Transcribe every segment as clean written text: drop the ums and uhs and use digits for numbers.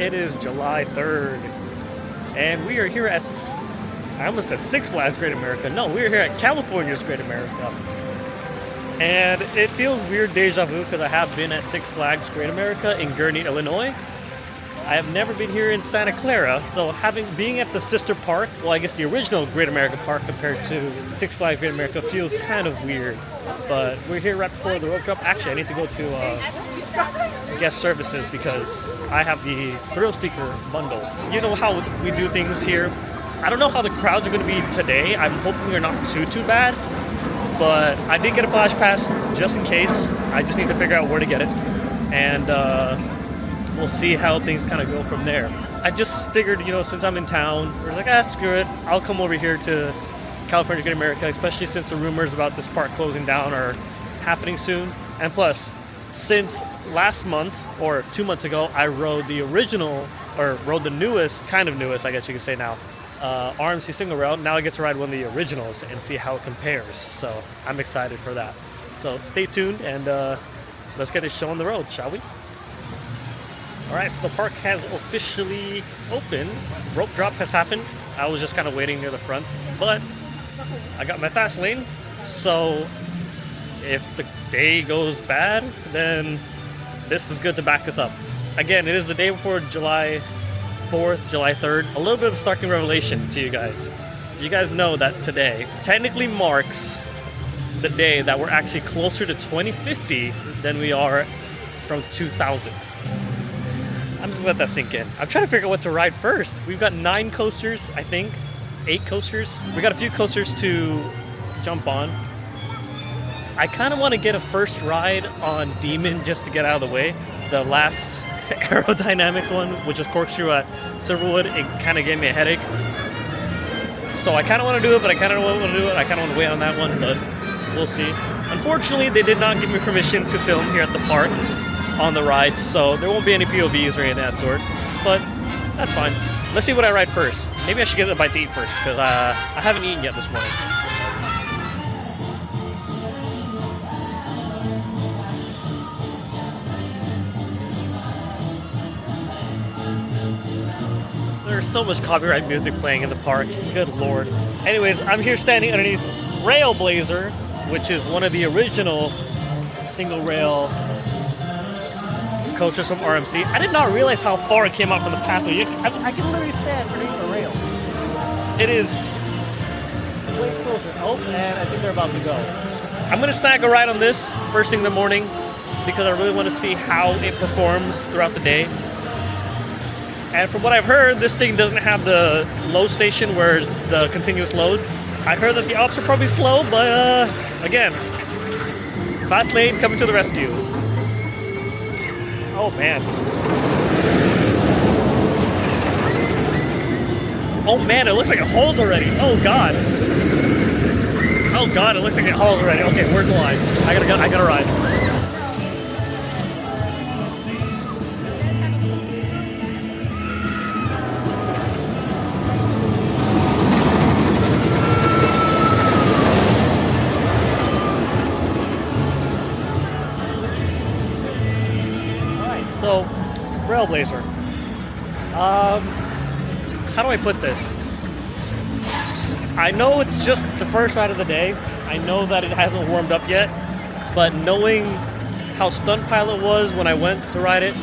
It is July 3rd, and we are here at, I almost said Six Flags Great America. No, we're here at California's Great America. And it feels weird deja vu because I have been at Six Flags Great America in Gurnee, Illinois. I have never been here in Santa Clara, so being at the sister park, well, I guess the original Great America Park compared to Six Flags Great America feels kind of weird. But we're here right before the road drop. Actually, I need to go to guest services because I have the thrill speaker bundle. You know how we do things here. I don't know how the crowds are going to be today. I'm hoping they're not too bad. But I did get a flash pass just in case. I just need to figure out where to get it. And we'll see how things kind of go from there. I just figured, since I'm in town, I was like, screw it. I'll come over here to California Great America, especially since the rumors about this park closing down are happening soon. And plus, since last month, or 2 months ago, I rode the original, or rode the newest, kind of newest, I guess you could say now, RMC single rail. Now I get to ride one of the originals and see how it compares. So I'm excited for that. So stay tuned and let's get this show on the road, shall we? Alright, so the park has officially opened. Rope drop has happened. I was just kind of waiting near the front, but I got my fast lane. So if the day goes bad, then this is good to back us up. Again, it is the day before July 4th, July 3rd. A little bit of a starking revelation to you guys. You guys know that today technically marks the day that we're actually closer to 2050 than we are from 2000. I'm just gonna let that sink in. I'm trying to figure out what to ride first. We've got 9 coasters, I think. 8 coasters. We got a few coasters to jump on. I kind of want to get a first ride on Demon just to get out of the way. The last aerodynamics one, which is corkscrew at Silverwood, it kind of gave me a headache. So I kind of want to do it, but I kind of don't want to do it. I kind of want to wait on that one, but we'll see. Unfortunately, they did not give me permission to film here at the park on the rides, so there won't be any POVs or anything of that sort, but that's fine. Let's see what I ride first. Maybe I should get a bite to eat first, because I haven't eaten yet this morning. There's so much copyright music playing in the park, good lord. Anyways, I'm here standing underneath Railblazer, which is one of the original single rail coasters from RMC. I did not realize how far it came out from the pathway. I can literally stand underneath the rail. It is way closer. Oh, and I think they're about to go. I'm going to snag a ride on this first thing in the morning because I really want to see how it performs throughout the day. And from what I've heard, this thing doesn't have the load station where the continuous load. I heard that the ops are probably slow, but again, fast lane coming to the rescue. Oh man. Oh man, it looks like it holds already. Oh god. Oh god, it looks like it holds already. Okay, where's the line? I gotta ride. So, Railblazer. How do I put this? I know it's just the first ride of the day. I know that it hasn't warmed up yet, but knowing how Stunt Pilot was when I went to ride it,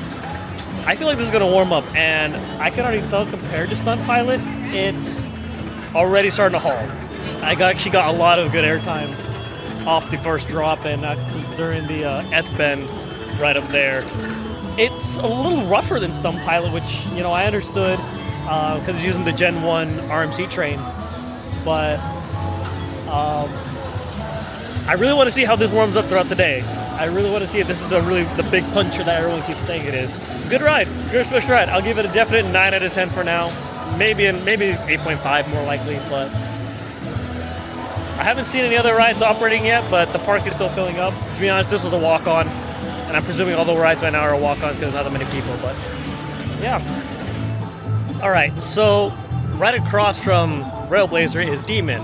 I feel like this is gonna warm up, and I can already tell compared to Stunt Pilot, it's already starting to haul. I actually got a lot of good airtime off the first drop and during the S-bend right up there. It's a little rougher than Stunt Pilot, which, I understood because it's using the Gen 1 RMC trains. But I really want to see how this warms up throughout the day. I really want to see if this is the big puncher that everyone keeps saying it is. Good ride. Good first ride. I'll give it a definite 9 out of 10 for now. Maybe 8.5 more likely, but I haven't seen any other rides operating yet, but the park is still filling up. To be honest, this was a walk-on. And I'm presuming all the rides right now are a walk-on because there's not that many people, but yeah. Alright, so right across from Railblazer is Demon.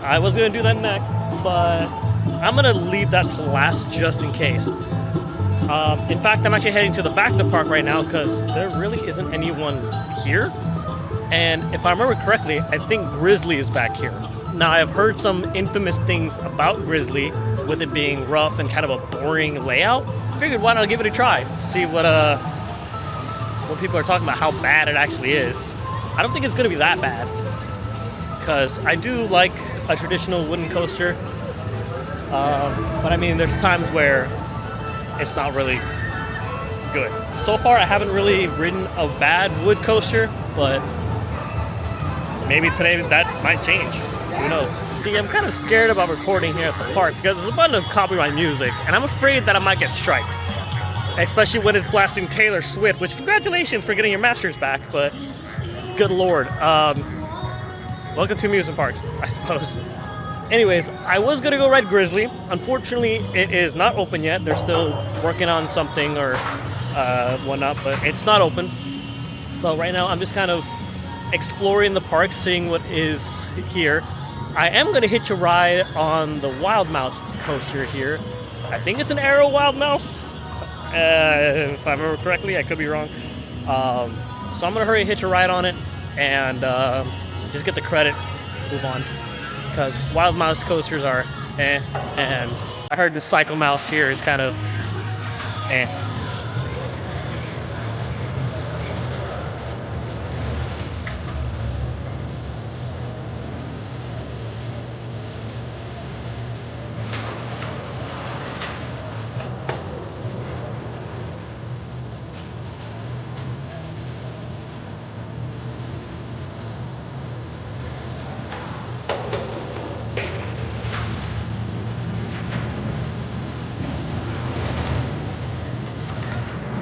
I was going to do that next, but I'm going to leave that to last just in case. In fact, I'm actually heading to the back of the park right now because there really isn't anyone here. And if I remember correctly, I think Grizzly is back here. Now, I've heard some infamous things about Grizzly, with it being rough and kind of a boring layout. Figured why not give it a try, see what people are talking about, how bad it actually is. I don't think it's gonna be that bad, because I do like a traditional wooden coaster. But I mean, there's times where it's not really good. So far, I haven't really ridden a bad wood coaster, but maybe today that might change. Who knows? See, I'm kind of scared about recording here at the park because there's a bunch of copyright music, and I'm afraid that I might get striked. Especially when it's blasting Taylor Swift, which congratulations for getting your masters back, but good lord. Welcome to amusement parks, I suppose. Anyways, I was gonna go ride Grizzly. Unfortunately, it is not open yet. They're still working on something or whatnot, but it's not open. So right now, I'm just kind of exploring the park, seeing what is here. I am gonna hitch a ride on the Wild Mouse coaster here. I think it's an Arrow Wild Mouse. If I remember correctly, I could be wrong. So I'm gonna hurry and hitch a ride on it and just get the credit, move on. Because Wild Mouse coasters are eh, and I heard the Cycle Mouse here is kind of eh.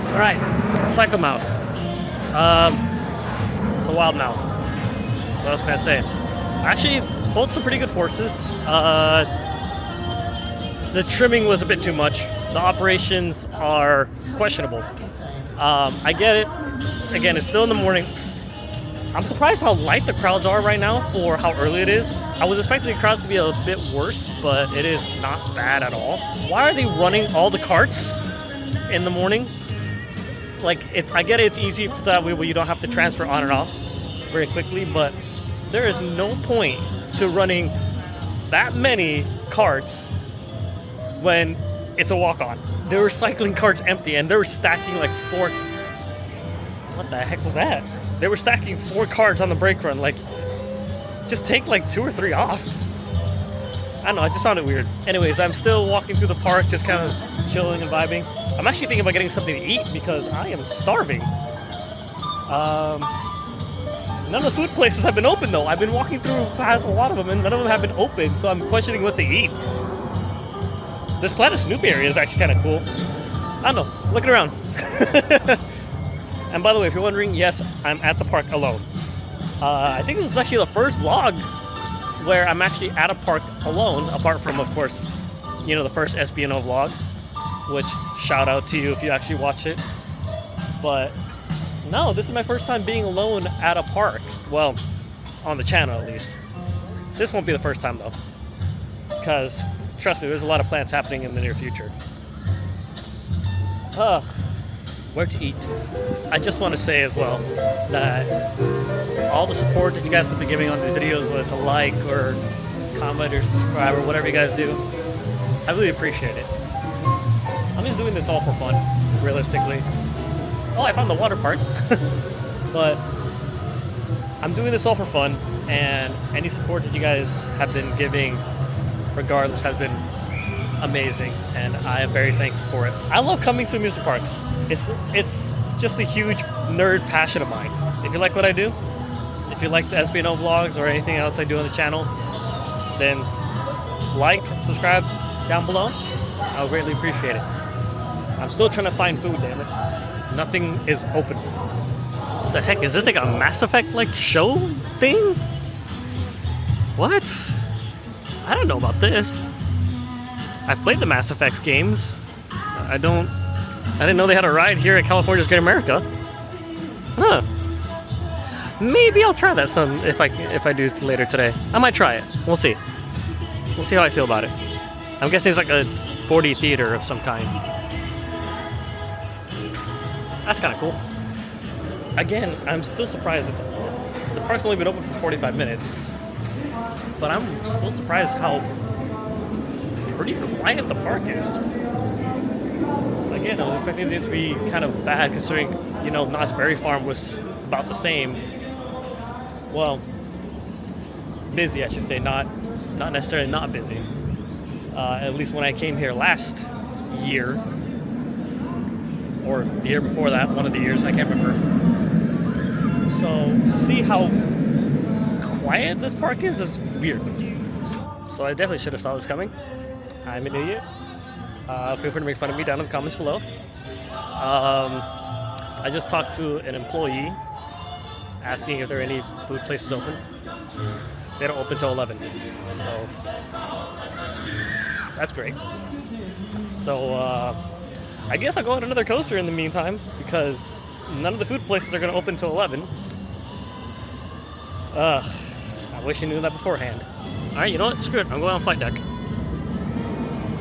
Alright, Cycle Mouse. It's a Wild Mouse. What else can I say? I actually pulled some pretty good forces. The trimming was a bit too much. The operations are questionable. I get it. Again, it's still in the morning. I'm surprised how light the crowds are right now for how early it is. I was expecting the crowds to be a bit worse, but it is not bad at all. Why are they running all the carts in the morning? Like, I get it, it's easy for that way where you don't have to transfer on and off very quickly, but there is no point to running that many carts when it's a walk-on. They were cycling carts empty and they were stacking like 4... What the heck was that? They were stacking 4 carts on the brake run. Like, just take like 2 or 3 off. I don't know, I just found it weird. Anyways, I'm still walking through the park, just kind of chilling and vibing. I'm actually thinking about getting something to eat because I am starving. None of the food places have been open though. I've been walking through past a lot of them and none of them have been open, so I'm questioning what to eat. This Planet Snoopy area is actually kind of cool. I don't know, looking around. And by the way, if you're wondering, yes, I'm at the park alone. I think this is actually the first vlog where I'm actually at a park alone, apart from, of course, you know, the first SBNO vlog, which shout out to you if you actually watched it. But no, this is my first time being alone at a park. Well, on the channel at least. This won't be the first time though, because trust me, there's a lot of plans happening in the near future. Where to eat? I just want to say as well that all the support that you guys have been giving on the videos, whether it's a like or comment or subscribe or whatever you guys do, I really appreciate it. I'm just doing this all for fun, realistically. Oh, I found the water park. But I'm doing this all for fun, and any support that you guys have been giving, regardless, has been amazing, and I am very thankful for it. I love coming to amusement parks. It's just a huge nerd passion of mine. If you like what I do, if you like the SBNO vlogs or anything else I do on the channel, then like, subscribe down below. I'll greatly appreciate it. I'm still trying to find food, damn it. Nothing is open. What the heck? Is this like a Mass Effect like show thing? What? I don't know about this. I've played the Mass Effect games. I didn't know they had a ride here at California's Great America. Huh. Maybe I'll try that some if I do later today. I might try it. We'll see. We'll see how I feel about it. I'm guessing it's like a 4D theater of some kind. That's kind of cool. Again, I'm still surprised the park's only been open for 45 minutes, but I'm still surprised how pretty quiet the park is. Again, I was expecting it to be kind of bad considering, you know, Knott's Berry Farm was about the same. Well, busy, I should say, not necessarily not busy. At least when I came here last year, or the year before that, one of the years, I can't remember. So, see how quiet this park is weird. So I definitely should have saw this coming. I'm an idiot. Feel free to make fun of me down in the comments below. I just talked to an employee asking if there are any food places open. They don't open till 11, so that's great. So I guess I'll go on another coaster in the meantime because none of the food places are going to open till 11. I wish I knew that beforehand. All right, you know what? Screw it. I'm going on flight deck.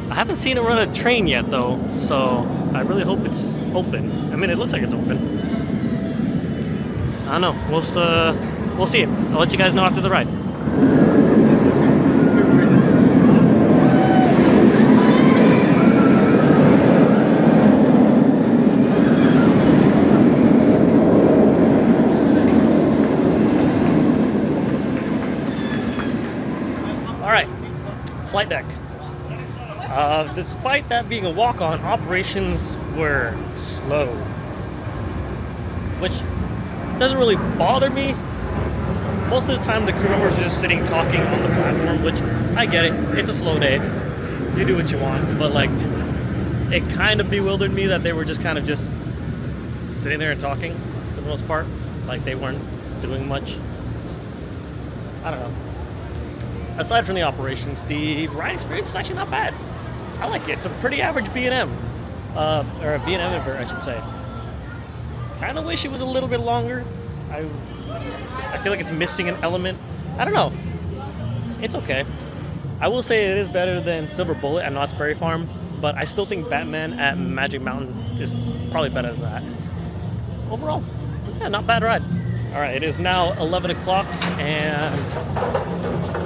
I haven't seen it run a train yet, though, so I really hope it's open. I mean, it looks like it's open. I don't know. We'll see it. I'll let you guys know after the ride. All right, flight deck. Despite that being a walk-on, operations were slow, which doesn't really bother me. Most of the time the crew members are just sitting talking on the platform, which I get it, it's a slow day, you do what you want, but like, it kind of bewildered me that they were just kind of just sitting there and talking for the most part, like they weren't doing much. I don't know. Aside from the operations, the ride experience is actually not bad. I like it. It's a pretty average B&M, or a B&M invert, I should say. Kind of wish it was a little bit longer. I feel like it's missing an element. I don't know. It's okay. I will say it is better than Silver Bullet at Knott's Berry Farm, but I still think Batman at Magic Mountain is probably better than that. Overall, yeah, not bad ride. All right, it is now 11 o'clock, and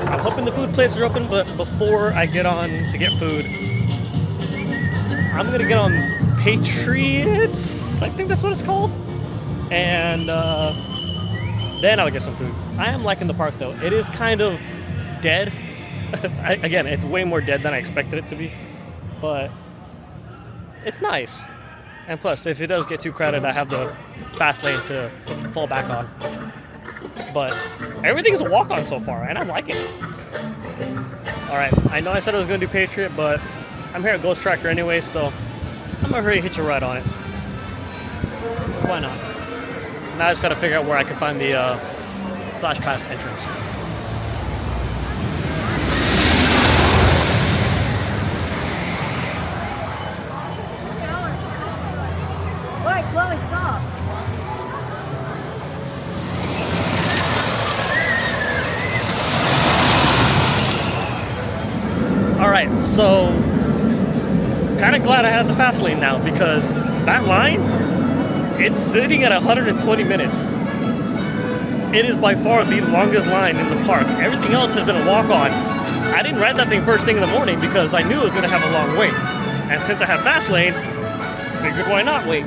I'm hoping the food places are open, but before I get on to get food, I'm gonna get on Patriots, I think that's what it's called, and then I'll get some food. I am liking the park though. It is kind of dead. Again, it's way more dead than I expected it to be, but it's nice. And plus, if it does get too crowded, I have the fast lane to fall back on. But everything's a walk-on so far, and I'm liking it. All right, I know I said I was gonna do Patriot, but I'm here at Ghost Tracker anyway, so I'm gonna hurry and hitch a ride on it. Why not? Now I just gotta figure out where I can find the Flash Pass entrance. Wait, Chloe, stop. Alright, so kind of glad I had the fast lane now because that line, it's sitting at 120 minutes. It is by far the longest line in the park. Everything else has been a walk-on. I didn't ride that thing first thing in the morning because I knew it was going to have a long wait. And since I have fast lane, figured why not wait.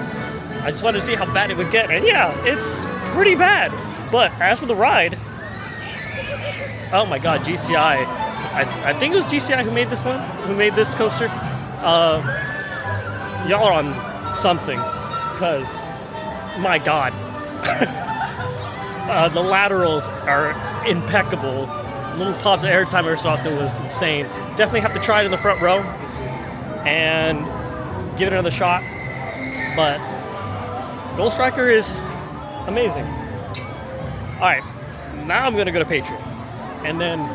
I just wanted to see how bad it would get, and yeah, it's pretty bad. But as for the ride, oh my god, GCI. I think it was GCI who made this one, who made this coaster. Y'all are on something, because my god. The laterals are impeccable. Little pops of airtime every so often was insane. Definitely have to try it in the front row and give it another shot. But Ghost Striker is amazing. Alright, now I'm gonna go to Patriot and then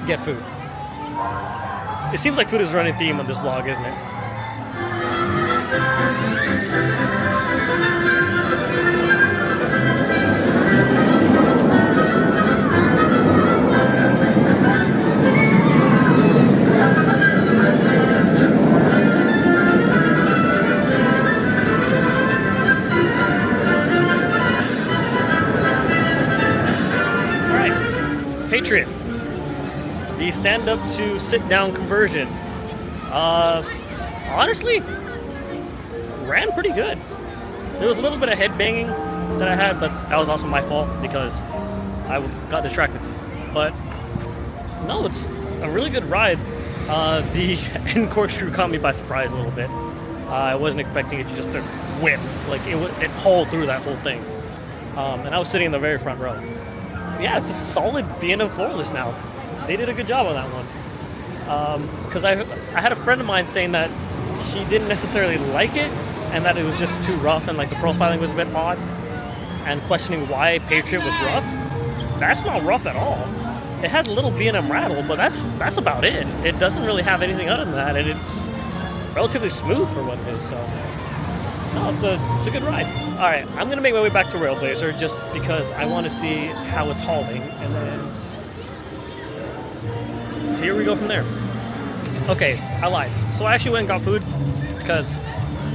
get food. It seems like food is a running theme on this vlog, isn't it? Patriot, the stand-up to sit-down conversion. Honestly, ran pretty good. There was a little bit of head banging that I had, but that was also my fault because I got distracted. But no, it's a really good ride. The end corkscrew caught me by surprise a little bit. I wasn't expecting it to just to whip. Like it pulled through that whole thing. And I was sitting in the very front row. Yeah, it's a solid SBNO floorless now. They did a good job on that one. Because I had a friend of mine saying that she didn't necessarily like it and that it was just too rough and like the profiling was a bit odd, and questioning why Patriot was rough. That's not rough at all. It has a little B&M rattle, but that's about it. It doesn't really have anything other than that, and it's relatively smooth for what it is. So no, it's a good ride. All right, I'm gonna make my way back to Railblazer just because I want to see how it's hauling, and then see where we go from there. Okay, I lied. So I actually went and got food because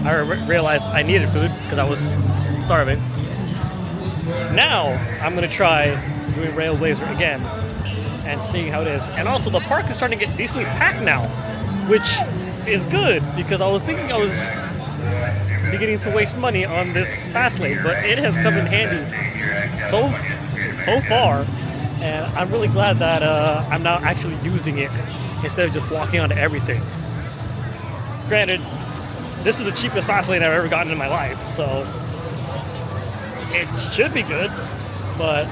I realized I needed food because I was starving. Now I'm gonna try doing Railblazer again and seeing how it is. And also the park is starting to get decently packed now, which is good because I was thinking I was beginning to waste money on this fast lane, but it has come in handy so far, and I'm really glad that I'm now actually using it instead of just walking onto everything. Granted, this is the cheapest fast lane I've ever gotten in my life, so it should be good, but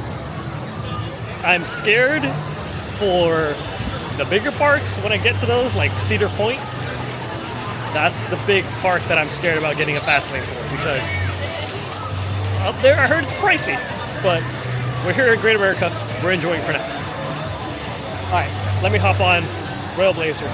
I'm scared for the bigger parks when I get to those, like Cedar Point. That's the big park that I'm scared about getting a fast lane for, because up there I heard it's pricey, but we're here in Great America, we're enjoying it for now. Alright, let me hop on Railblazer.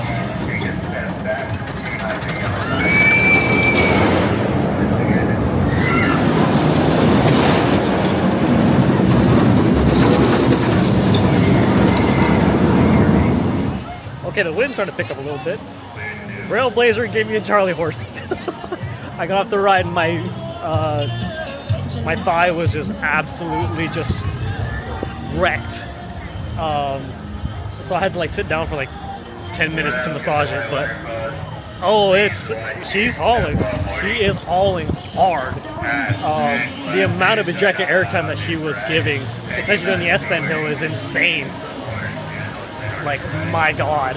Okay, the wind started to pick up a little bit. Railblazer gave me a Charlie horse. I got off the ride and my thigh was just absolutely just wrecked. So I had to like sit down for like 10 minutes to massage it, but oh, she's hauling. She is hauling hard. The amount of ejected airtime that she was giving, especially on the S-bend hill, is insane. Like, my God.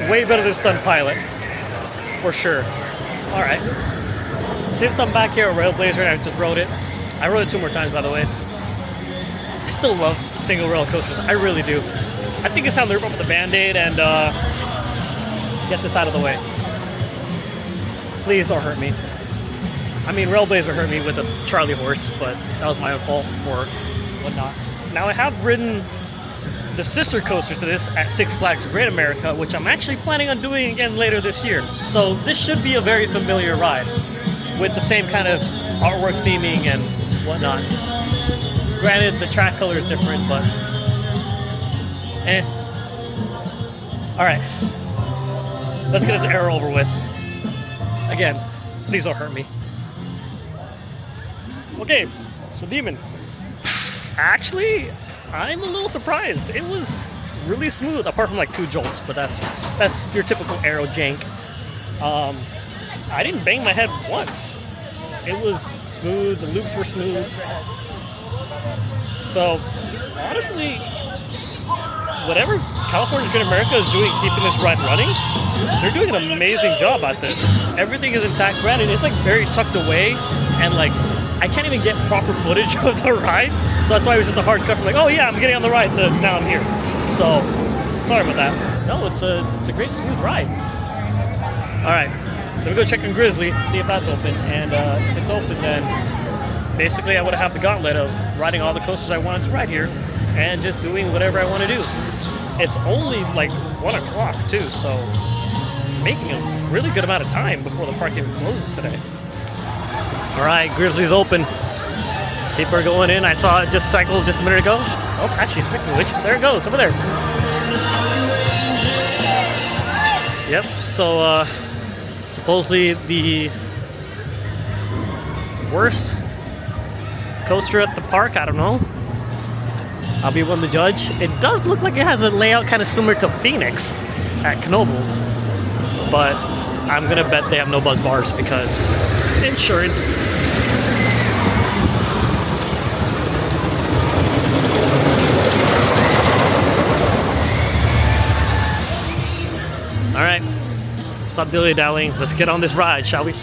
Way better than Stunt Pilot, for sure. All right. Since I'm back here at Railblazer and I just rode it, I rode it 2 more times, by the way. I still love single rail coasters. I really do. I think it's time to rip up the Band-Aid and get this out of the way. Please don't hurt me. I mean, Railblazer hurt me with a Charlie horse, but that was my own fault for whatnot. Now, I have ridden the sister coasters to this at Six Flags Great America, which I'm actually planning on doing again later this year. So this should be a very familiar ride with the same kind of artwork theming and whatnot. Granted, the track color is different, but all right, let's get this error over with. Again, please don't hurt me. Okay, so Demon. Actually, I'm a little surprised. It was really smooth, apart from like 2 jolts, but that's your typical aero jank. I didn't bang my head once. It was smooth, the loops were smooth. So, honestly, whatever California Great America is doing keeping this ride running, they're doing an amazing job at this. Everything is intact. Granted, it's like very tucked away, and like I can't even get proper footage of the ride, so that's why it was just a hard cut from like, oh yeah, I'm getting on the ride, to now I'm here. So, sorry about that. No, it's a great smooth ride. All right, let me go check on Grizzly, see if that's open, and if it's open, then basically I would have the gauntlet of riding all the coasters I wanted to ride here and just doing whatever I want to do. It's only like 1 o'clock too, so making a really good amount of time before the park even closes today. All right, Grizzly's open. People are going in. I saw it just cycle just a minute ago. Oh, actually, speaking of which, there it goes, over there. Yep, so supposedly the worst coaster at the park, I don't know. I'll be one to judge. It does look like it has a layout kind of similar to Phoenix at Knoebels, but I'm gonna bet they have no buzz bars because insurance. All right, stop dilly-dallying. Let's get on this ride, shall we?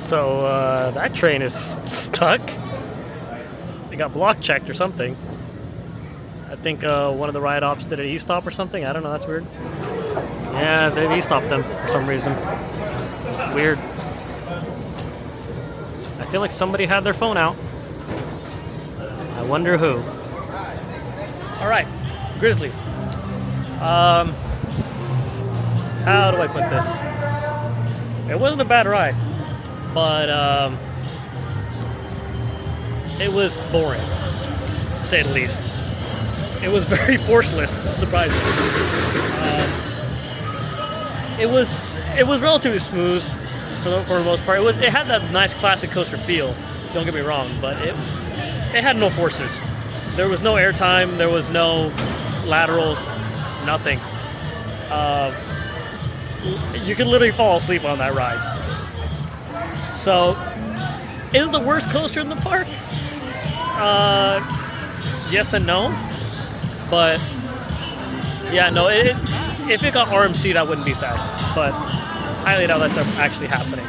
So that train is stuck. It got block checked or something. I think one of the ride ops did an e-stop or something. I don't know, that's weird. Yeah, they e-stopped them for some reason. Weird. I feel like somebody had their phone out. I wonder who. Alright, Grizzly. How do I put this? It wasn't a bad ride, but it was boring, to say the least. It was very forceless, surprisingly. It was relatively smooth for the most part. It had that nice classic coaster feel. Don't get me wrong, but it had no forces. There was no airtime. There was no laterals. Nothing. You could literally fall asleep on that ride. So, is it the worst coaster in the park? Yes and no. But yeah, no. If it got RMC'd, I wouldn't be sad. But highly doubt that's actually happening.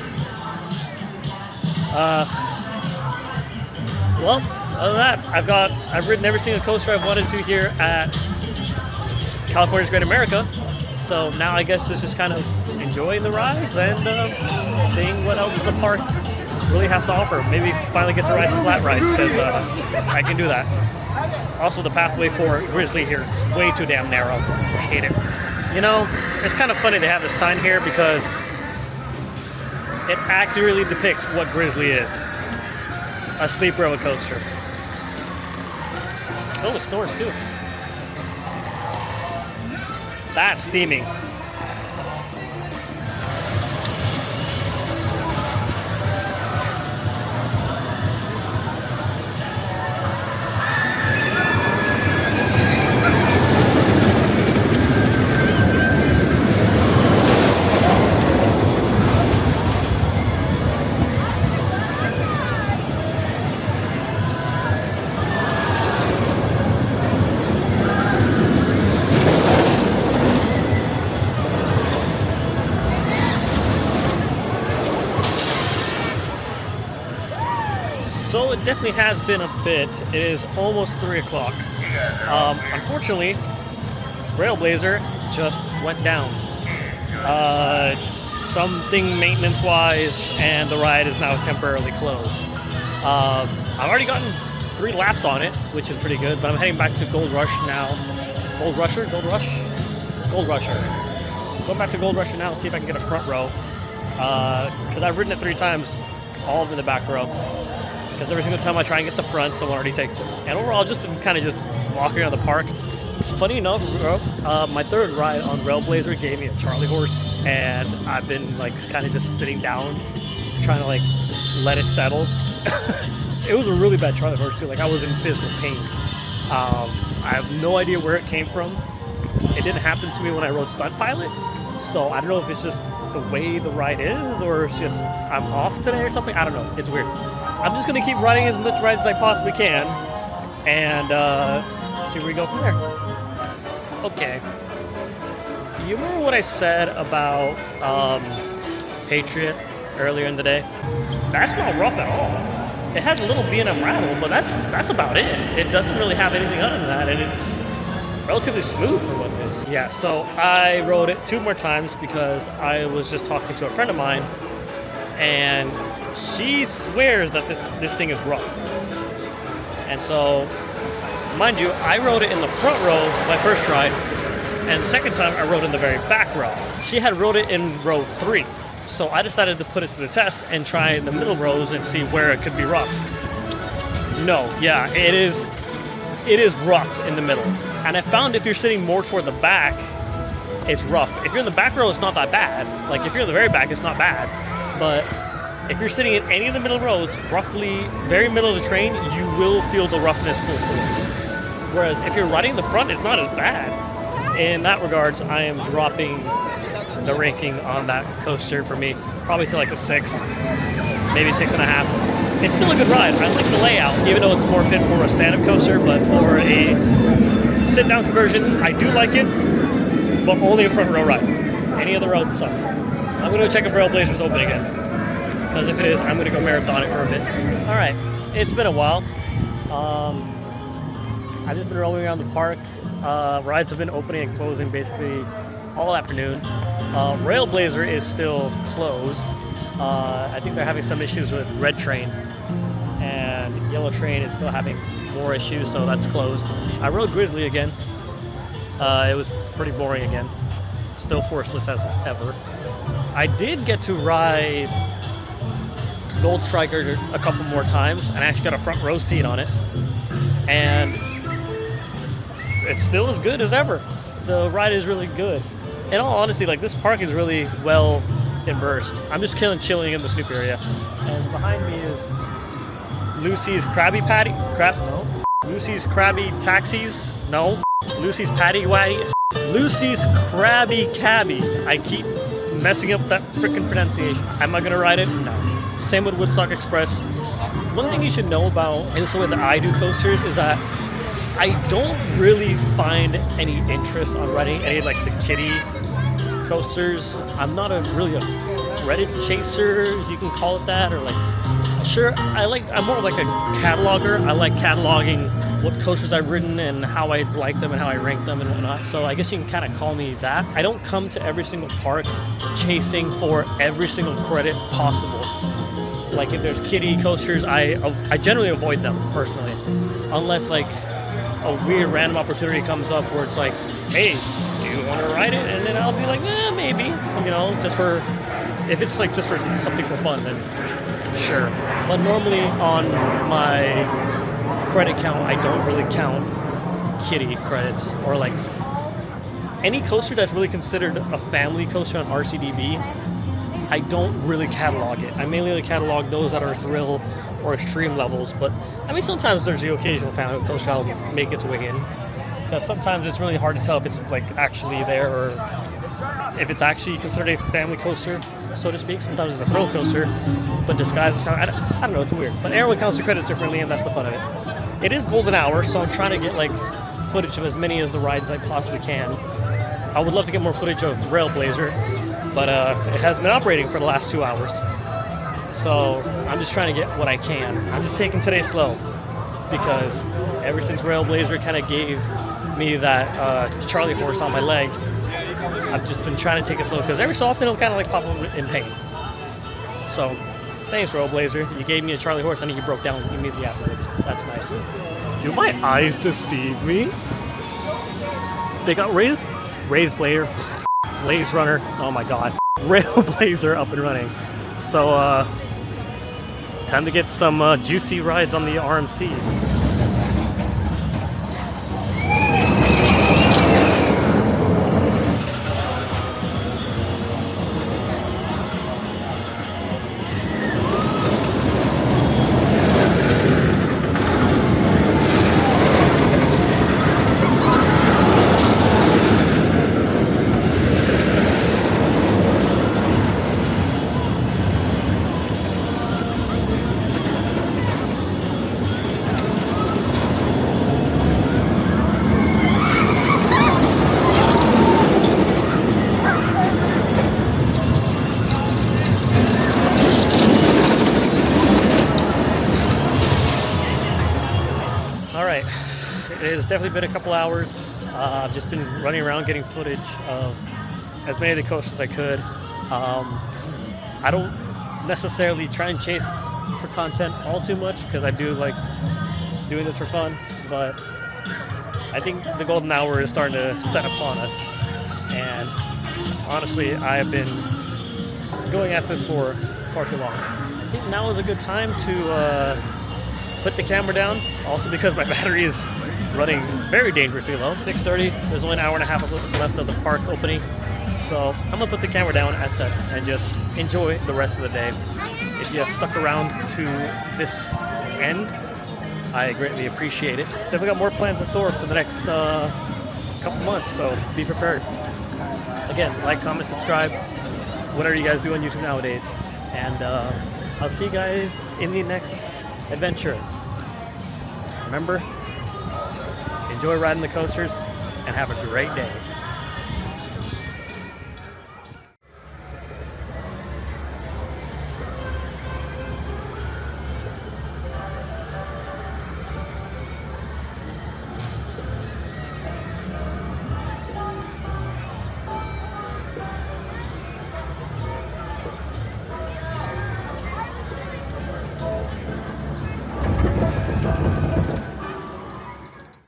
Well, other than that, I've ridden every single coaster I've wanted to here at California's Great America. So now I guess it's just kind of enjoying the rides and seeing what else the park really has to offer. Maybe finally get to ride some flat rides because I can do that. Also, the pathway for Grizzly here is way too damn narrow. I hate it. You know, it's kind of funny to have this sign here because it accurately depicts what Grizzly is. A sleep roller coaster. Oh, it snores too. That's steaming. So it definitely has been a bit. It is almost 3 o'clock. Unfortunately, Railblazer just went down. Something maintenance-wise, and the ride is now temporarily closed. I've already gotten 3 laps on it, which is pretty good, but I'm heading back to Gold Rush now. Gold Rusher? Gold Rush? Gold Rusher. Going back to Gold Rusher now, see if I can get a front row. Because I've ridden it 3 times, all of in the back row. Because every single time I try and get the front, someone already takes it. And overall, I've just been kind of just walking around the park. Funny enough, my 3rd ride on Railblazer gave me a Charlie horse, and I've been like kind of just sitting down, trying to like let it settle. It was a really bad Charlie horse too. Like I was in physical pain. I have no idea where it came from. It didn't happen to me when I rode Stunt Pilot, so I don't know if it's just the way the ride is, or it's just I'm off today or something. I don't know. It's weird. I'm just gonna keep riding as much rides as I possibly can, and see where we go from there. Okay. You remember what I said about Patriot earlier in the day? That's not rough at all. It has a little D&M rattle, but that's about it. It doesn't really have anything other than that, and it's relatively smooth for what it is. Yeah, so I rode it 2 more times because I was just talking to a friend of mine, and she swears that this thing is rough. And so Mind you, I rode it in the front row my first ride, and the second time I rode in the very back row. She had rode it in row 3, so I decided to put it to the test and try the middle rows and see where it could be rough. No, yeah, it is rough in the middle. And I found if you're sitting more toward the back, it's rough. If you're in the back row, it's not that bad. Like if you're in the very back, it's not bad. But if you're sitting in any of the middle rows, roughly very middle of the train, you will feel the roughness full force. Whereas if you're riding the front, it's not as bad. In that regards, I am dropping the ranking on that coaster for me, probably to like a 6, maybe 6.5. It's still a good ride. I like the layout, even though it's more fit for a stand-up coaster, but for a sit-down conversion, I do like it, but only a front row ride. Any other road sucks. I'm gonna check if Railblazer's open again, because if it is, I'm gonna go marathon it for a bit. All right, it's been a while. I've just been rolling around the park. Rides have been opening and closing basically all afternoon. Railblazer is still closed. I think they're having some issues with Red Train, and Yellow Train is still having more issues, so that's closed. I rode Grizzly again. It was pretty boring again. Still forceless as ever. I did get to ride Gold Striker a couple more times, and I actually got a front row seat on it. And it's still as good as ever. The ride is really good. In all honesty, like this park is really well immersed. I'm just chilling in the Snoop area. And behind me is Lucy's Krabby Patty. Lucy's Krabby Taxis. No. Lucy's Patty Waddy. Lucy's Krabby Cabby. I keep messing up that freaking pronunciation. Am I gonna ride it? No. Same with Woodstock Express. One thing you should know about, and this is the way that I do coasters, is that I don't really find any interest on riding any like the kiddie coasters. I'm not really a Reddit chaser, if you can call it that, or like, sure, I'm more like a cataloger. I like cataloging what coasters I've ridden and how I like them and how I rank them and whatnot. So I guess you can kind of call me that. I don't come to every single park chasing for every single credit possible. Like if there's kiddie coasters, I generally avoid them personally, unless like a weird random opportunity comes up where it's like, hey, do you want to ride it? And then I'll be like, maybe, you know, just for, if it's like just for something for fun, then sure. But normally on my credit count, I don't really count kiddie credits or like any coaster that's really considered a family coaster on RCDB. I don't really catalog it. I mainly catalog those that are thrill or extreme levels, but I mean sometimes there's the occasional family coaster I'll make its way in, because sometimes it's really hard to tell if it's like actually there or if it's actually considered a family coaster, so to speak. Sometimes it's a thrill coaster but disguised as I don't know, it's weird. But everyone counts the credits differently, and that's the fun of it. It is golden hour, so I'm trying to get like footage of as many as the rides I possibly can. I would love to get more footage of Railblazer, but it has been operating for the last 2 hours. So I'm just trying to get what I can. I'm just taking today slow, because ever since Railblazer kind of gave me that Charlie horse on my leg, I've just been trying to take it slow, because every so often it'll kind of like pop up in pain. So thanks, Railblazer. You gave me a Charlie horse and then you broke down immediately afterwards. That's nice. Do my eyes deceive me? They got raised Blazer, Blaze Runner. Oh my god. Railblazer up and running. So time to get some juicy rides on the RMC. It's definitely been a couple hours. I've just been running around getting footage of as many of the coasters as I could. I don't necessarily try and chase for content all too much, because I do like doing this for fun, but I think the golden hour is starting to set upon us. And honestly, I have been going at this for far too long. I think now is a good time to put the camera down. Also because my battery is running very dangerously low. 6:30. There's only an hour and a half left of the park opening. So I'm gonna put the camera down as set and just enjoy the rest of the day. If you have stuck around to this end, I greatly appreciate it. Definitely got more plans in store for the next couple months, so be prepared. Again, like, comment, subscribe, whatever you guys do on YouTube nowadays. And I'll see you guys in the next adventure. Remember, enjoy riding the coasters and have a great day.